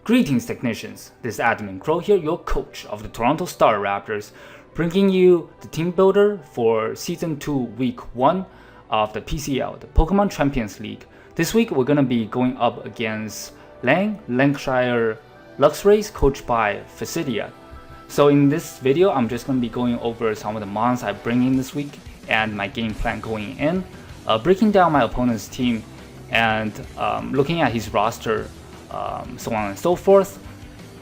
Greetings technicians, this is Admin Crow here, your coach of the Toronto Star Raptors, bringing you the team builder for Season 2 Week 1 of the PCL, the Pokemon Champions League. This week we're going to be going up against Lancashire Luxrays, coached by Facidia. So in this video, I'm just going to be going over some of the mons I bring in this week and my game plan going in, breaking down my opponent's team and looking at his roster, so on and so forth.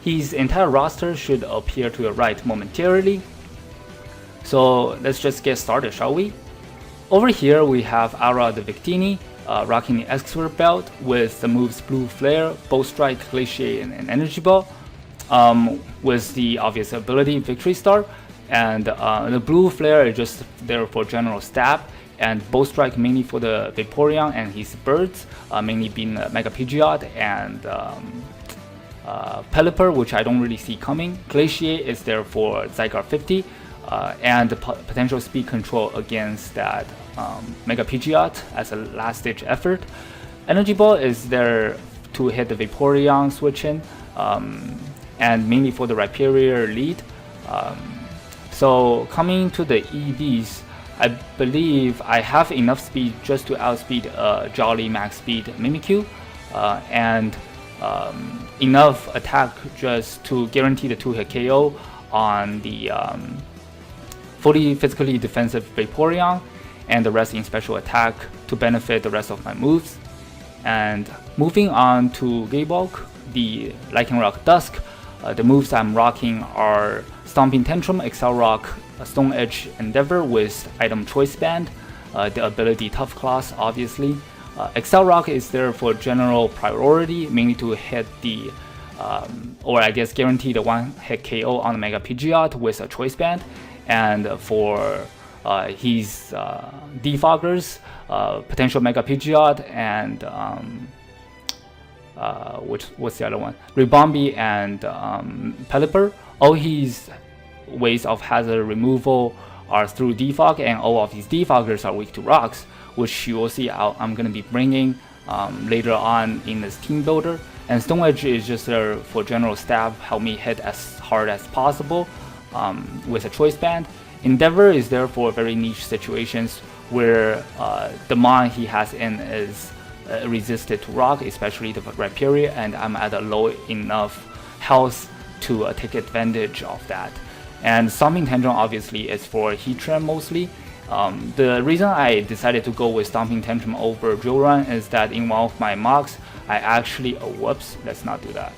His entire roster should appear to your right momentarily. So let's just get started, shall we? Over here we have Aura the Victini, rocking the expert belt with the moves Blue Flare, Bow Strike, Glaciate, and Energy Ball, with the obvious ability Victory Star. And the Blue Flare is just there for general stab, and Bow Strike mainly for the Vaporeon and his birds, mainly being Mega Pidgeot and Pelipper, which I don't really see coming. Glaciate is there for Zygarde 50, and the potential speed control against that Mega Pidgeot as a last ditch effort. Energy Ball is there to hit the Vaporeon switch in, and mainly for the Rhyperior lead. So coming to the EVs, I believe I have enough speed just to outspeed Jolly Max Speed Mimikyu, and enough attack just to guarantee the 2-hit KO on the fully physically defensive Vaporeon, and the rest in special attack to benefit the rest of my moves. And moving on to Gaybulk, the Lycanroc Dusk, the moves I'm rocking are Stomping Tantrum, Excel Rock, Stone Edge Endeavor with item Choice Band, the ability Tough Claws obviously. Excel Rock is there for general priority, mainly to hit the, or I guess guarantee the 1-hit KO on the Mega Pidgeot with a Choice Band. And for his Defoggers, potential Mega Pidgeot and what's the other one? Ribombee and Pelipper. All his ways of hazard removal are through defog, and all of these defoggers are weak to rocks, which you will see I'm going to be bringing later on in this team builder. And Stone Edge is just there for general stab, help me hit as hard as possible with a Choice Band. Endeavor is there for very niche situations where the mon he has in is resisted to rock, especially the Rhyperior, and I'm at a low enough health to take advantage of that. And Stomping Tantrum obviously is for Heatran mostly. The reason I decided to go with Stomping Tantrum over Drill Run is that in one of my mocks, I actually, whoops, let's not do that.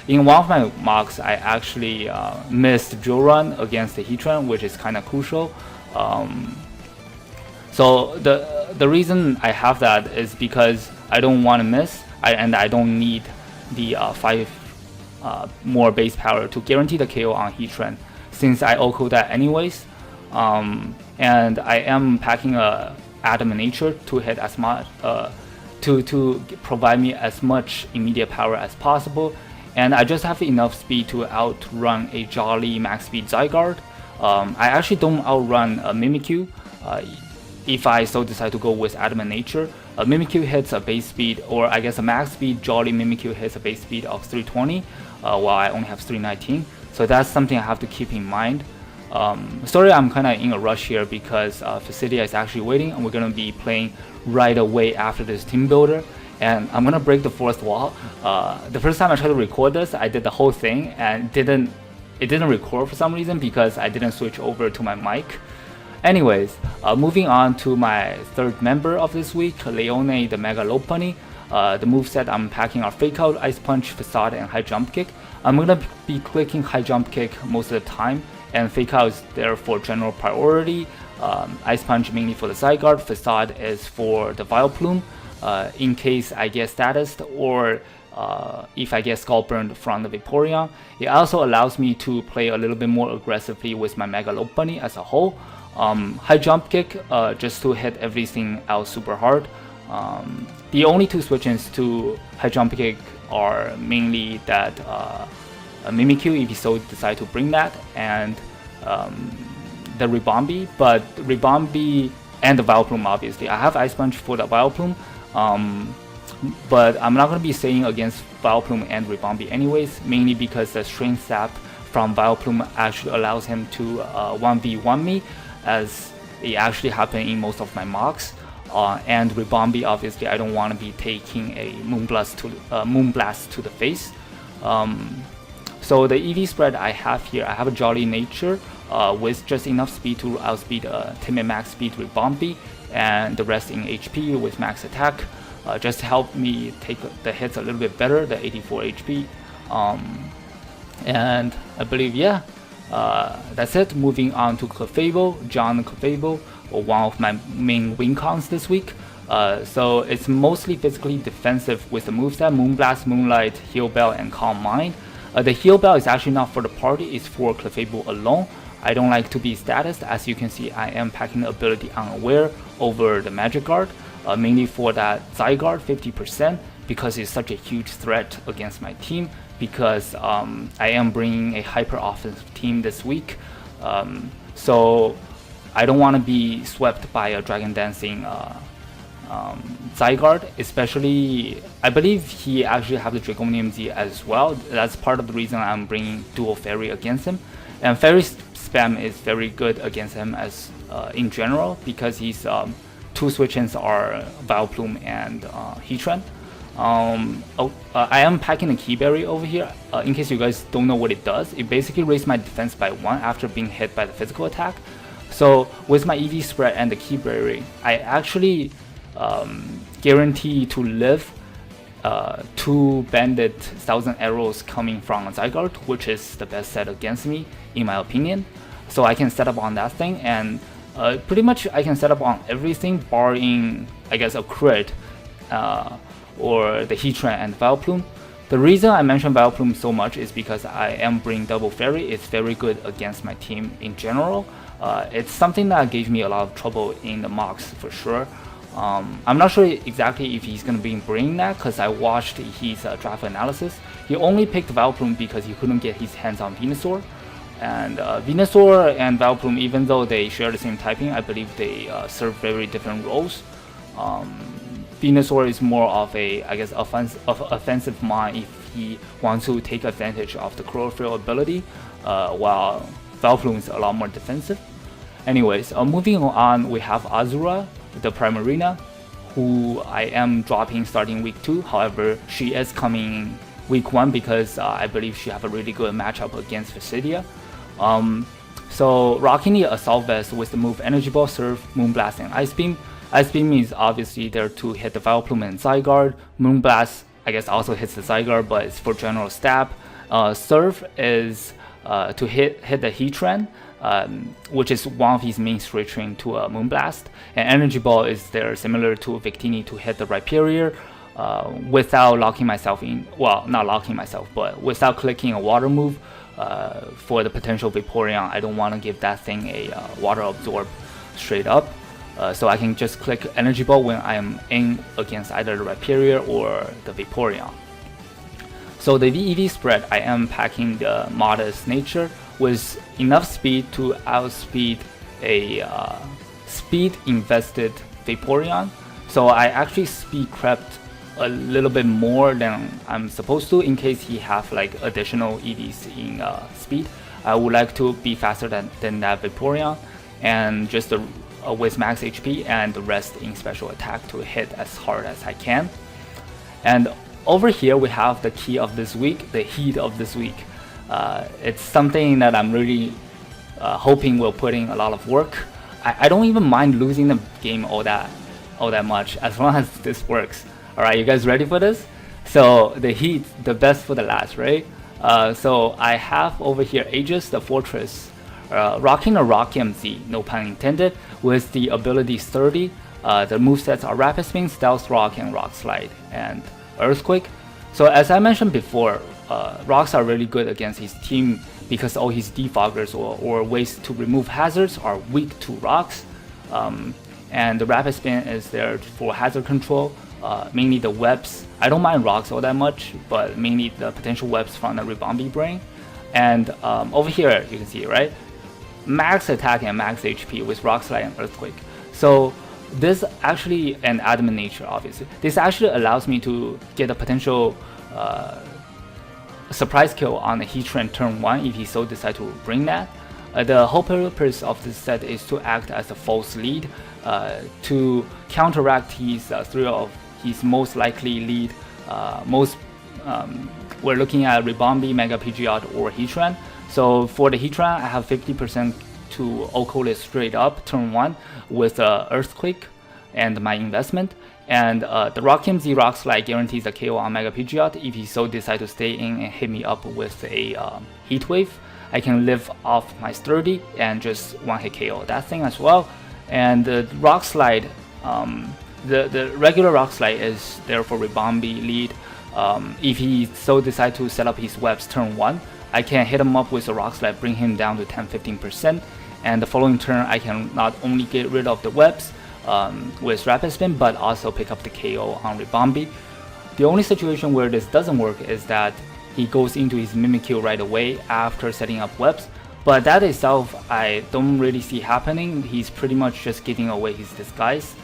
In one of my mocks, I actually missed Drill Run against the Heatran, which is kind of crucial. So the reason I have that is because I don't want to miss, and I don't need the 5 more base power to guarantee the KO on Heatran, since I OHKO that anyways. And I am packing a Adamant Nature to hit as much, to provide me as much immediate power as possible. And I just have enough speed to outrun a Jolly Max Speed Zygarde. I actually don't outrun a Mimikyu if I so decide to go with Adamant Nature. Mimikyu hits a base speed, or I guess a max speed Jolly Mimikyu hits a base speed of 320, while I only have 319. So that's something I have to keep in mind. Sorry, I'm kind of in a rush here because Facidia is actually waiting, and we're going to be playing right away after this team builder. And I'm going to break the fourth wall. The first time I tried to record this, I did the whole thing and it didn't record for some reason because I didn't switch over to my mic. Anyways, moving on to my third member of this week, Leone the Mega Lopunny. The moveset I'm packing are Fake Out, Ice Punch, Facade, and High Jump Kick. I'm going to be clicking High Jump Kick most of the time, and Fake Out is there for general priority. Ice Punch mainly for the Zygarde, Facade is for the Vileplume, in case I get status, or if I get Scald Burned from the Vaporeon. It also allows me to play a little bit more aggressively with my Mega Lopunny as a whole. High Jump Kick, just to hit everything out super hard. The only 2 switch-ins to High Jump Kick are mainly that Mimikyu, if you so decide to bring that, and the Ribombee. But Ribombee and the Vileplume obviously. I have Ice Punch for the Vileplume. but I'm not going to be saying against Vileplume and Ribombee anyways, mainly because the strength sap from Vileplume actually allows him to 1v1 me, as it actually happened in most of my mocks. And Ribombee, obviously, I don't want to be taking a Moonblast to the face. So the EV spread I have here, I have a Jolly Nature with just enough speed to outspeed timid max speed Ribombee, and the rest in HP with max attack, just to help me take the hits a little bit better, the 84 HP. And I believe, yeah, that's it. Moving on to Clefable, John Clefable, one of my main win cons this week. So it's mostly physically defensive with the moveset Moonblast, Moonlight, Heal Bell, and Calm Mind. The Heal Bell is actually not for the party, it's for Clefable alone. I don't like to be status. As you can see, I am packing the ability Unaware over the Magic Guard, mainly for that Zygarde 50%, because it's such a huge threat against my team, because I am bringing a hyper offensive team this week. So I don't want to be swept by a Dragon Dancing Zygarde, especially I believe he actually has the Draconium Z as well. That's part of the reason I'm bringing Dual Fairy against him. And Fairy spam is very good against him as in general, because his two switch-ins are Vileplume and Heatran. I am packing the Keyberry over here. In case you guys don't know what it does, it basically raises my defense by 1 after being hit by the physical attack. So with my EV spread and the Keyberry, I actually guarantee to live 2 Bandit 1000 arrows coming from Zygarde, which is the best set against me in my opinion. So I can set up on that thing, and pretty much I can set up on everything barring, I guess, a crit or the Heatran and Vileplume. The reason I mention Vileplume so much is because I am bringing Double Fairy. It's very good against my team in general. It's something that gave me a lot of trouble in the mocks for sure. I'm not sure exactly if he's going to be bringing that, because I watched his draft analysis. He only picked Vileplume because he couldn't get his hands on Venusaur. And Venusaur and Vileplume, even though they share the same typing, I believe they serve very different roles. Venusaur is more of a, I guess, offensive mind if he wants to take advantage of the Chlorophyll ability, while Vileplume is a lot more defensive. Anyways, moving on, we have Azura, the Primarina, who I am dropping starting week 2. However, she is coming week 1 because I believe she have a really good matchup against Visidia. So rocking the Assault Vest with the move Energy Ball, Surf, Moonblast, and Ice Beam. Ice Beam is obviously there to hit the Vileplume and Zygarde. Moonblast, I guess, also hits the Zygarde, but it's for general stab. Surf is to hit the Heatran, which is one of his main switching to a Moonblast. And Energy Ball is there similar to Victini to hit the Rhyperior without locking myself in, well, not locking myself, but without clicking a water move for the potential Vaporeon. I don't want to give that thing a water absorb straight up. So I can just click Energy Ball when I am in against either the Rhyperior or the Vaporeon. So the VEV spread, I am packing the Modest Nature with enough speed to outspeed a speed invested Vaporeon. So I actually speed crept a little bit more than I'm supposed to in case he have like additional EVs in speed. I would like to be faster than that Vaporeon, and just with max HP and the rest in special attack to hit as hard as I can. And over here we have the key of this week, the heat of this week. It's something that I'm really hoping will put in a lot of work. I don't even mind losing the game all that much as long as this works. Alright, you guys ready for this? So the heat, the best for the last, right? So I have over here Aegis, the Fortress, rocking a Rockium Z, no pun intended, with the ability Sturdy. The movesets are Rapid Spin, Stealth Rock, and Rock Slide, and Earthquake. So as I mentioned before, rocks are really good against his team because all his defoggers or ways to remove hazards are weak to rocks. And the Rapid Spin is there for hazard control, mainly the webs. I don't mind rocks all that much, but mainly the potential webs from the Ribombee brain. And over here you can see, right, max attack and max HP with Rock Slide and Earthquake. So this actually, and admin nature obviously, this actually allows me to get a potential surprise kill on the Heatran turn 1 if he so decide to bring that. The whole purpose of this set is to act as a false lead to counteract his three of his most likely lead. We're looking at Ribombee, Mega Pidgeot, or Heatran. So for the Heatran, I have 50% to Oko it straight up turn 1 with Earthquake and my investment. And the Rock'em Z Rock Slide guarantees a KO on Mega Pidgeot if he so decide to stay in and hit me up with a Heat Wave. I can live off my Sturdy and just one-hit KO that thing as well. And the Rock Slide, the regular Rock Slide is there for Ribombee lead. If he so decide to set up his webs turn 1, I can hit him up with a Rock Slide, bring him down to 10-15%. And the following turn, I can not only get rid of the webs with Rapid Spin, but also pick up the KO on Ribombee. The only situation where this doesn't work is that he goes into his Mimikyu right away after setting up webs, but that itself I don't really see happening. He's pretty much just giving away his disguise,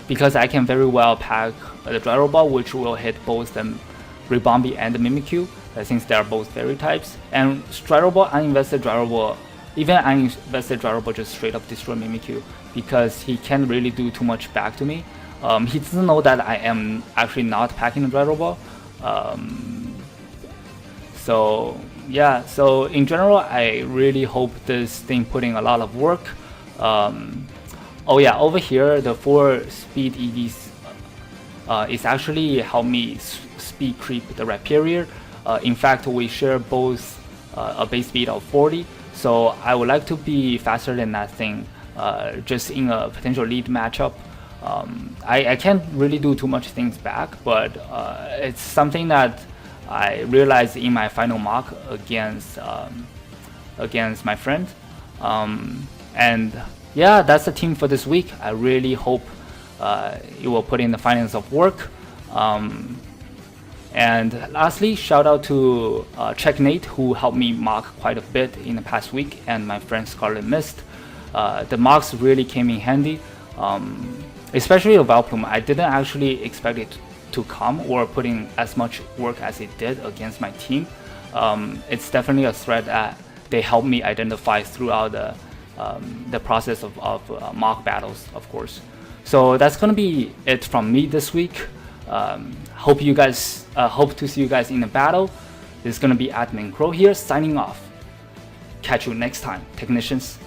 because I can very well pack the Gyro Ball, which will hit both the Ribombee and the Mimikyu, since they are both fairy types. And Gyro Ball, uninvested Gyro Ball, even uninvested Gyro Ball just straight up destroy Mimikyu, because he can't really do too much back to me. He doesn't know that I am actually not packing the Gyro Ball. So yeah, so in general, I really hope this thing put in a lot of work. Oh yeah, over here, the 4-speed EVs is actually help me speed creep the Rhyperior. In fact, we share both a base speed of 40, so I would like to be faster than that thing, just in a potential lead matchup. I can't really do too much things back, but it's something that I realized in my final mock against my friend. And yeah, that's the team for this week. I really hope you will put in the finance of work. And lastly, shout out to Checknate, who helped me mock quite a bit in the past week, and my friend Scarlet Mist. The mocks really came in handy, especially the Vileplume. I didn't actually expect it to come or put in as much work as it did against my team. It's definitely a threat that they helped me identify throughout the process of mock battles, of course. So that's gonna be it from me this week. Hope to see you guys in the battle. This is gonna be Admin Crow here signing off. Catch you next time, technicians.